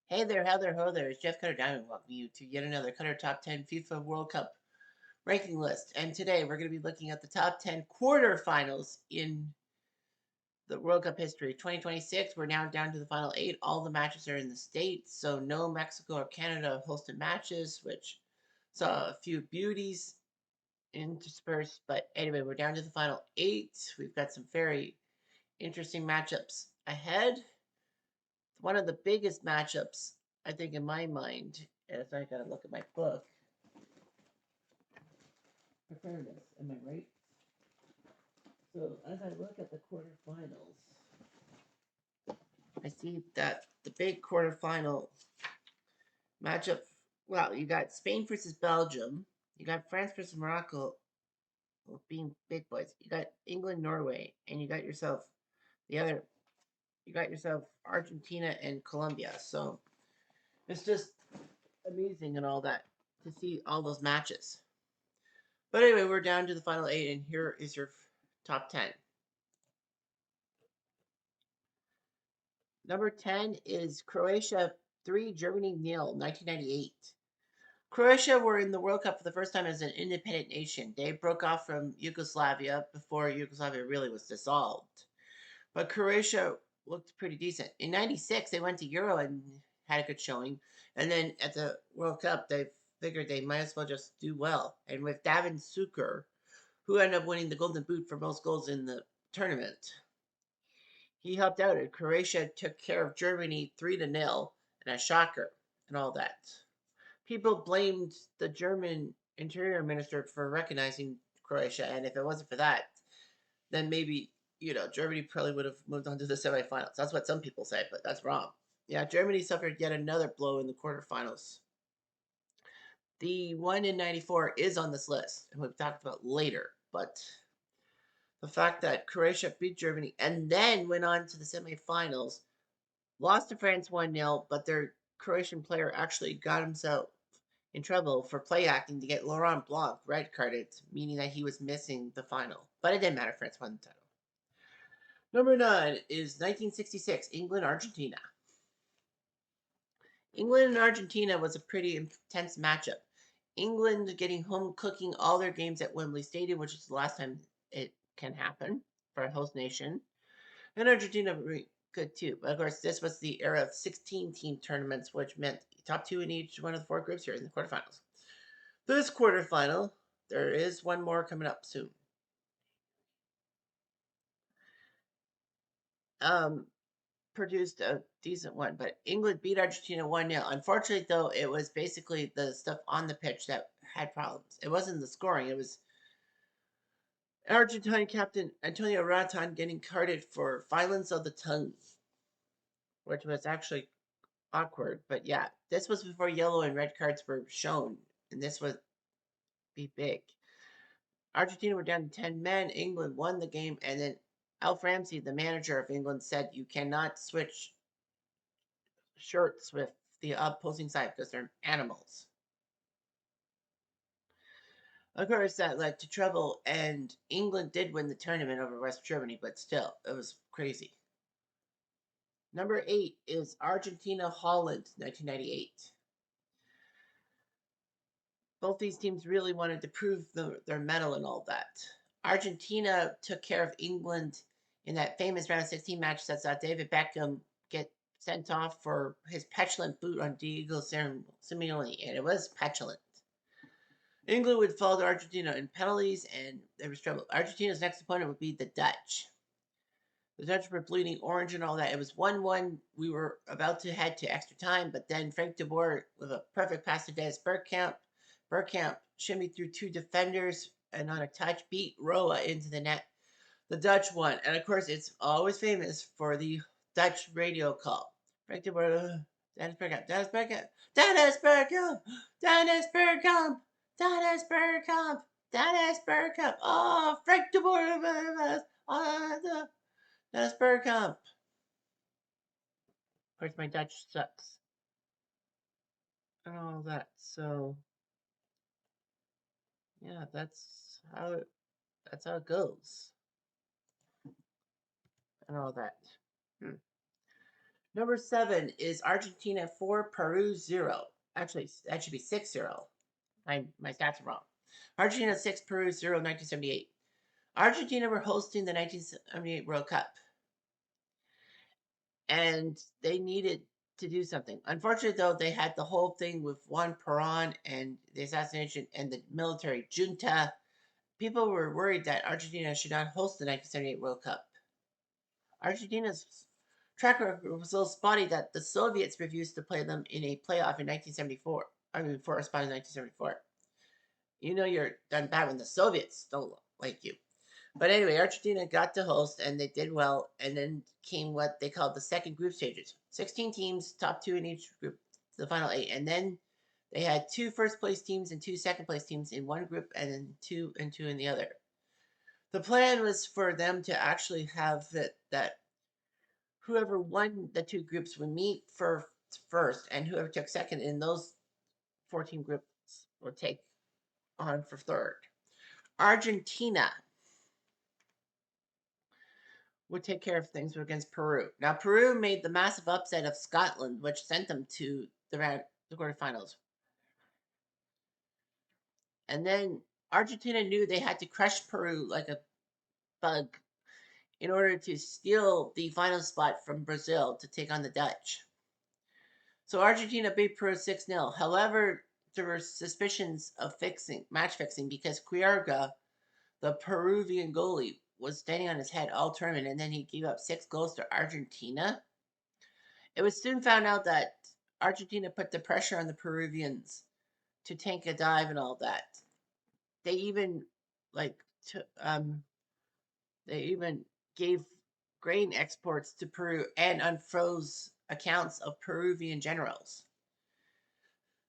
Hey there, how there, ho there. It's Jeff Cutter Diamond welcoming you to yet another Cutter Top 10 FIFA World Cup ranking list. And today we're going to be looking at the top 10 quarterfinals in the World Cup history. 2026, we're now down to the final 8. All the matches are in the States, so no Mexico or Canada hosted matches, which saw a few beauties interspersed. But anyway, we're down to the final 8. We've got some very interesting matchups ahead. One of the biggest matchups, I think, in my mind, as I gotta look at my book. Prepare this, am I right? So as I look at the quarterfinals, I see that the big quarterfinal matchup. Well, you got Spain versus Belgium. You got France versus Morocco, being big boys. You got England, Norway, and you got yourself the other. You got yourself Argentina and Colombia. So it's just amazing and all that to see all those matches. But anyway, we're down to the final 8, and here is your top 10. Number 10 is Croatia 3, Germany 0, 1998. Croatia were in the World Cup for the first time as an independent nation. They broke off from Yugoslavia before Yugoslavia really was dissolved. But Croatia looked pretty decent. In 96, they went to Euro and had a good showing. And then at the World Cup, they figured they might as well just do well. And with Davin Suker, who ended up winning the Golden Boot for most goals in the tournament, he helped out, and Croatia took care of Germany 3-0, and a shocker and all that. People blamed the German interior minister for recognizing Croatia, and if it wasn't for that, then maybe Germany probably would have moved on to the semifinals. That's what some people say, but that's wrong. Yeah, Germany suffered yet another blow in the quarterfinals. The one in '94 is on this list, and we've talked about later, but the fact that Croatia beat Germany and then went on to the semifinals, lost to France 1-0, but their Croatian player actually got himself in trouble for play acting to get Laurent Blanc red carded, meaning that he was missing the final. But it didn't matter, France won the title. Number 9 is 1966, England Argentina. England and Argentina was a pretty intense matchup. England getting home cooking all their games at Wembley Stadium, which is the last time it can happen for a host nation. And Argentina were good too. But of course, this was the era of 16-team tournaments, which meant top 2 in each one of the 4 groups here in the quarterfinals. This quarterfinal, there is one more coming up soon. Produced a decent one, but England beat Argentina 1-0. Unfortunately, though, it was basically the stuff on the pitch that had problems. It wasn't the scoring, it was Argentine captain Antonio Raton getting carded for violence of the tongue, which was actually awkward. But yeah, this was before yellow and red cards were shown, and this would be big. Argentina were down to 10 men. England won the game, and then Alf Ramsey, the manager of England, said you cannot switch shirts with the opposing side because they're animals. Of course, that led to trouble, and England did win the tournament over West Germany, but still, it was crazy. Number 8 is Argentina Holland, 1998. Both these teams really wanted to prove their mettle and all that. Argentina took care of England in that famous round of 16 match that saw David Beckham get sent off for his petulant boot on Diego Simeone, and it was petulant. England would fall to Argentina in penalties, and there was trouble. Argentina's next opponent would be the Dutch. The Dutch were bleeding orange and all that. It was 1-1. We were about to head to extra time, but then Frank de Boer, with a perfect pass to Dennis Bergkamp, shimmied through 2 defenders and on a touch beat Roa into the net. The Dutch won. And of course, it's always famous for the Dutch radio call. Frank de Boer, Dennis Bergkamp, Dennis Bergkamp, Dennis Bergkamp, Dennis Bergkamp, Dennis Bergkamp, Dennis Bergkamp. Oh, Frank de Boer, Dennis Bergkamp. Of course, my Dutch sucks. And all that. So, yeah, that's how it goes. And all that. Number 7 is Argentina 4, Peru 0. Actually, that should be 6-0. My stats are wrong. Argentina 6, Peru 0, 1978. Argentina were hosting the 1978 World Cup, and they needed to do something. Unfortunately, though, they had the whole thing with Juan Perón and the assassination and the military junta. People were worried that Argentina should not host the 1978 World Cup. Argentina's track record was so spotty that the Soviets refused to play them in a playoff in 1974. I mean, for a spot in 1974. You know you're done bad when the Soviets don't like you. But anyway, Argentina got to host and they did well. And then came what they called the second group stages 16 teams, top two in each group, the final eight. And then they had two first place teams and two second place teams in one group and then two and two in the other. The plan was for them to actually have that whoever won the two groups would meet for first, and whoever took second in those 14 groups would take on for third. Argentina would take care of things against Peru. Now, Peru made the massive upset of Scotland, which sent them to the quarterfinals. And then Argentina knew they had to crush Peru like a bug in order to steal the final spot from Brazil to take on the Dutch. So Argentina beat Peru 6-0. However, there were suspicions of match fixing, because Quiroga, the Peruvian goalie, was standing on his head all tournament, and then he gave up 6 goals to Argentina. It was soon found out that Argentina put the pressure on the Peruvians to tank a dive and all that. They even like they even gave grain exports to Peru and unfroze accounts of Peruvian generals.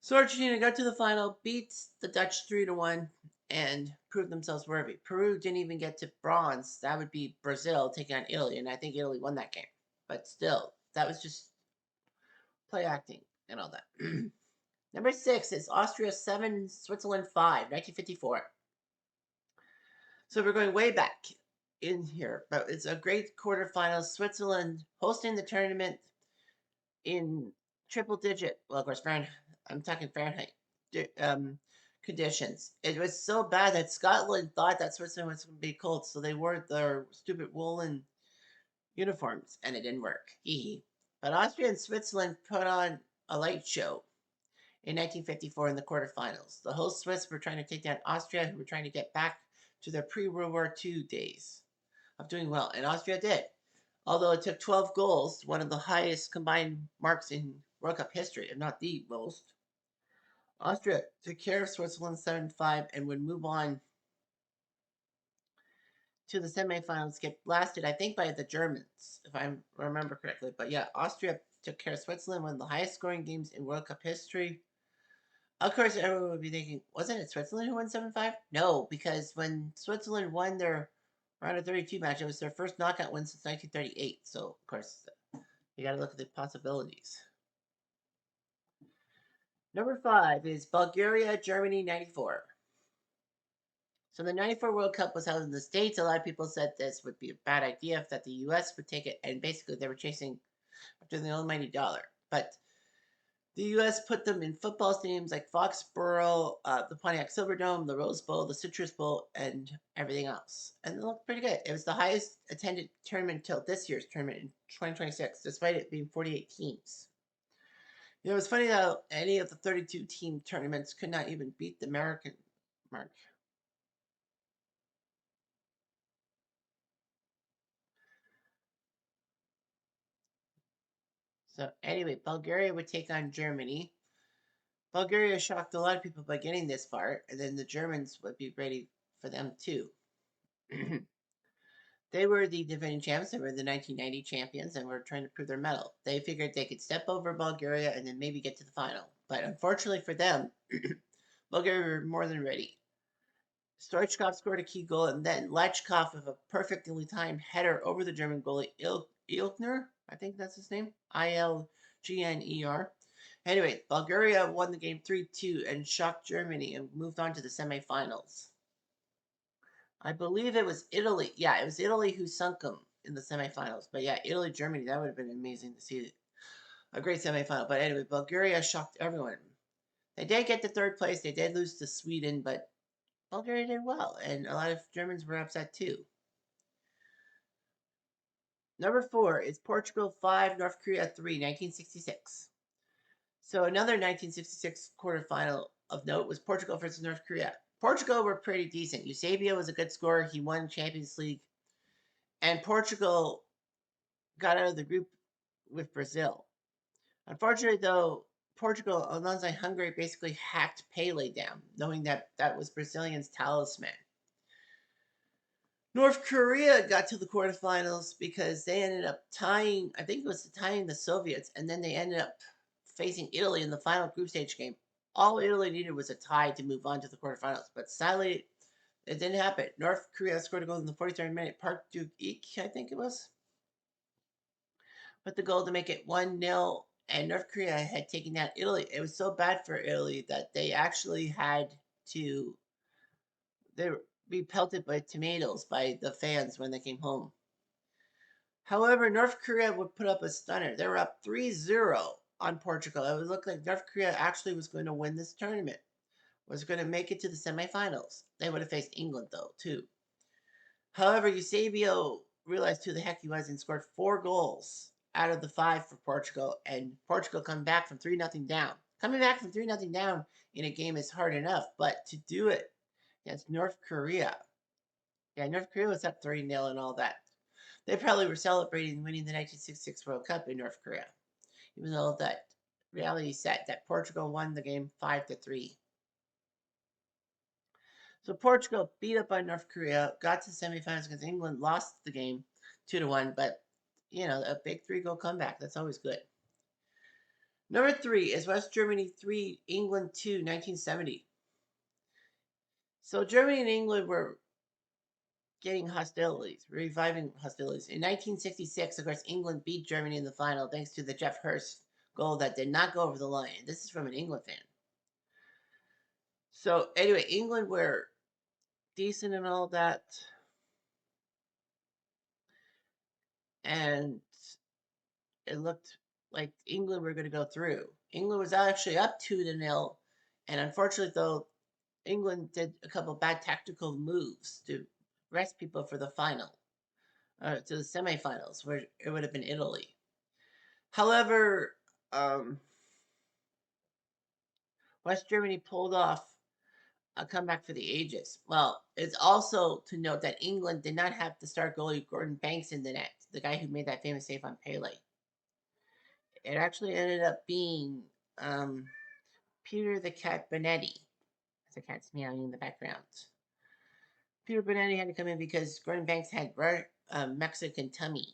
So Argentina got to the final, beats the Dutch 3-1, and proved themselves worthy. Peru didn't even get to bronze. That would be Brazil taking on Italy, and I think Italy won that game. But still, that was just play acting and all that. Number 6 is Austria 7, Switzerland 5, 1954. So we're going way back in here, but it's a great quarterfinals. Switzerland hosting the tournament in triple digit. Well, of course, Fahrenheit. I'm talking Fahrenheit conditions. It was so bad that Scotland thought that Switzerland was going to be cold, so they wore their stupid woolen uniforms, and it didn't work. But Austria and Switzerland put on a light show in 1954 in the quarterfinals. The host Swiss were trying to take down Austria, who were trying to get back to their pre-World War II days of doing well, and Austria did. Although it took 12 goals, one of the highest combined marks in World Cup history, if not the most. Austria took care of Switzerland 7-5 and would move on to the semifinals, get blasted, I think, by the Germans, if I remember correctly. But yeah, Austria took care of Switzerland, one of the highest scoring games in World Cup history. Of course, everyone would be thinking, wasn't it Switzerland who won 7-5? No, because when Switzerland won their round of 32 match, it was their first knockout win since 1938. So, of course, you got to look at the possibilities. Number 5 is Bulgaria, Germany, 94. So the 94 World Cup was held in the States. A lot of people said this would be a bad idea, that the U.S. would take it, and basically they were chasing after the almighty dollar. But the U.S. put them in football stadiums like Foxborough, the Pontiac Silverdome, the Rose Bowl, the Citrus Bowl, and everything else. And it looked pretty good. It was the highest attended tournament until this year's tournament in 2026, despite it being 48 teams. You know, it's funny how any of the 32 team tournaments could not even beat the American mark. So anyway, Bulgaria would take on Germany. Bulgaria shocked a lot of people by getting this far, and then the Germans would be ready for them too. They were the defending champs. They were the 1990 champions and were trying to prove their mettle. They figured they could step over Bulgaria and then maybe get to the final. But unfortunately for them, Bulgaria were more than ready. Stoichkov scored a key goal, and then Lechkov with a perfectly timed header over the German goalie Ilkner. I think that's his name. Ilgner. Anyway, Bulgaria won the game 3-2 and shocked Germany and moved on to the semifinals. I believe it was Italy. Yeah, it was Italy who sunk them in the semifinals. But yeah, Italy, Germany, that would have been amazing to see a great semifinal. But anyway, Bulgaria shocked everyone. They did get to third place. They did lose to Sweden, but Bulgaria did well, and a lot of Germans were upset too. Number 4 is Portugal 5, North Korea 3, 1966. So another 1966 quarterfinal of note was Portugal versus North Korea. Portugal were pretty decent. Eusebio was a good scorer. He won Champions League. And Portugal got out of the group with Brazil. Unfortunately, though, Portugal, alongside Hungary, basically hacked Pele down, knowing that that was Brazilian's talisman. North Korea got to the quarterfinals because they ended up tying, I think it was tying the Soviets, and then they ended up facing Italy in the final group stage game. All Italy needed was a tie to move on to the quarterfinals, but sadly, it didn't happen. North Korea scored a goal in the 43rd minute. Park Duk-ik, I think it was, put the goal to make it 1-0, and North Korea had taken down Italy. It was so bad for Italy that they actually had to they be pelted by tomatoes by the fans when they came home. However, North Korea would put up a stunner. They were up 3-0 on Portugal. It would look like North Korea actually was going to win this tournament, was going to make it to the semifinals. They would have faced England, though, too. However, Eusebio realized who the heck he was and scored 4 goals out of the 5 for Portugal, and Portugal come back from 3-0 down. Coming back from 3-0 down in a game is hard enough, but to do it against North Korea, yeah, North Korea was up 3-0 and all that. They probably were celebrating winning the 1966 World Cup in North Korea, even though that reality set that Portugal won the game 5-3. So Portugal beat up on North Korea, got to the semifinals against England, lost the game 2-1, but a big 3-goal comeback. That's always good. Number 3 is West Germany 3, England 2, 1970. So Germany and England were getting hostilities, reviving hostilities. In 1966, of course, England beat Germany in the final thanks to the Jeff Hurst goal that did not go over the line. This is from an England fan. So anyway, England were decent and all that, and it looked like England were going to go through. England was actually up 2-0, and unfortunately, though, England did a couple bad tactical moves to rest people for the final, to the semifinals, where it would have been Italy. However, West Germany pulled off a comeback for the ages. Well, it's also to note that England did not have the star goalie Gordon Banks in the net, the guy who made that famous save on Pele. It actually ended up being Peter the Cat Bonetti. The cat's meowing in the background. Peter Bonetti had to come in because Gordon Banks had Mexican tummy.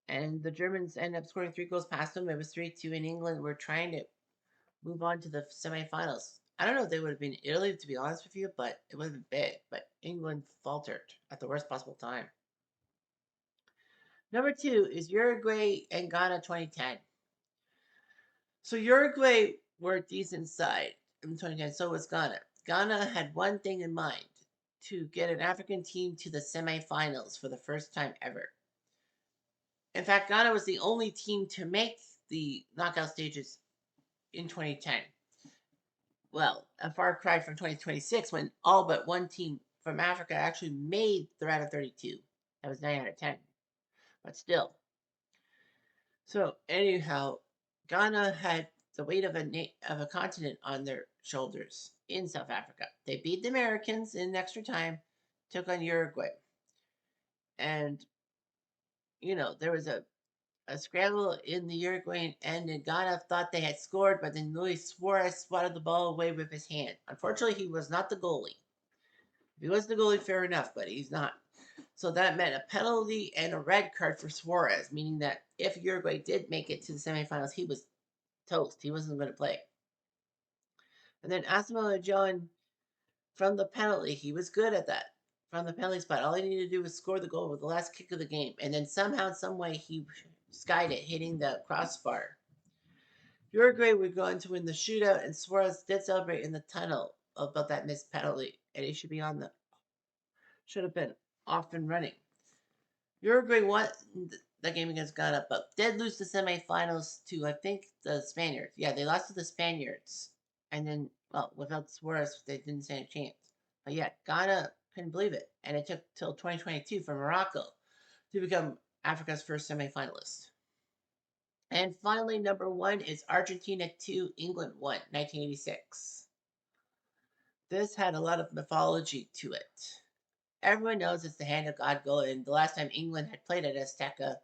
And the Germans ended up scoring 3 goals past them. It was 3-2 in England. We're trying to move on to the semifinals. I don't know if they would have been Italy, to be honest with you, but it would have been big. But England faltered at the worst possible time. Number 2 is Uruguay and Ghana 2010. So Uruguay were a decent side in 2010, so was Ghana. Ghana had one thing in mind, to get an African team to the semifinals for the first time ever. In fact, Ghana was the only team to make the knockout stages in 2010. Well, a far cry from 2026 when all but one team from Africa actually made the round of 32. That was 9 out of 10. But still. So, anyhow, Ghana had the weight of a continent on their shoulders in South Africa. They beat the Americans in extra time, took on Uruguay. And, there was a scramble in the Uruguayan end, and Ghana thought they had scored, but then Luis Suarez swatted the ball away with his hand. Unfortunately, he was not the goalie. If he was the goalie, fair enough, but he's not. So that meant a penalty and a red card for Suarez, meaning that if Uruguay did make it to the semifinals, he was toast. He wasn't going to play. And then Asamoah Gyan from the penalty, he was good at that. From the penalty spot, all he needed to do was score the goal with the last kick of the game. And then somehow, some way, he skied it, hitting the crossbar. Uruguay would go on to win the shootout, and Suarez did celebrate in the tunnel about that missed penalty, and he should have been off and running. Uruguay won that game against Ghana, but did lose the semifinals to, I think, the Spaniards. Yeah, they lost to the Spaniards. And then, well, without Suarez, they didn't stand a chance. But yeah, Ghana couldn't believe it. And it took till 2022 for Morocco to become Africa's first semifinalist. And finally, number one is Argentina 2, England 1, 1986. This had a lot of mythology to it. Everyone knows it's the hand of God goal, and the last time England had played at Azteca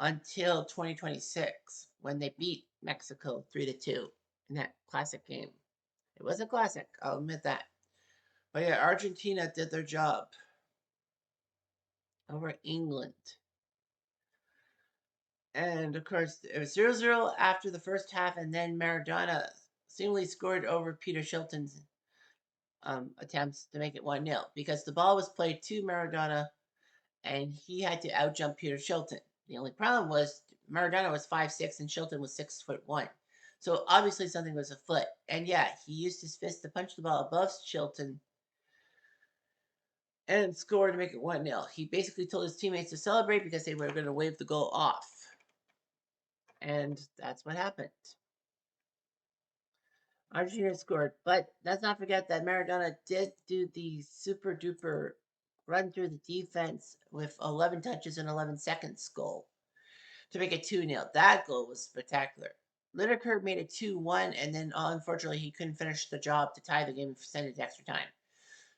until 2026 when they beat Mexico 3-2 in that classic game. It was a classic, I'll admit that. But yeah, Argentina did their job over England. And of course, it was 0-0 after the first half, and then Maradona seemingly scored over Peter Shilton's attempts to make it 1-0 because the ball was played to Maradona and he had to outjump Peter Shilton. The only problem was Maradona was 5'6" and Shilton was 6'1". So obviously something was afoot. And yeah, he used his fist to punch the ball above Shilton and score to make it 1-0. He basically told his teammates to celebrate because they were going to wave the goal off. And that's what happened. Argentina scored, but let's not forget that Maradona did do the super duper run through the defense with 11 touches in 11 seconds goal to make it 2-0. That goal was spectacular. Lineker made it 2-1, and then unfortunately he couldn't finish the job to tie the game and send it to extra time.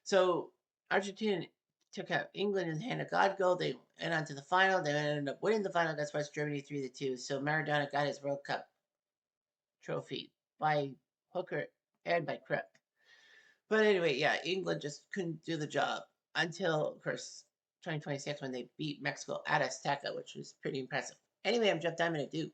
So Argentina took out England in the hand of God goal. They went on to the final. They ended up winning the final against West Germany 3-2. So Maradona got his World Cup trophy by hooker and by crook. But anyway, yeah, England just couldn't do the job until, of course, 2026 when they beat Mexico at Azteca, which was pretty impressive. Anyway, I'm Jeff Diamond at Duke.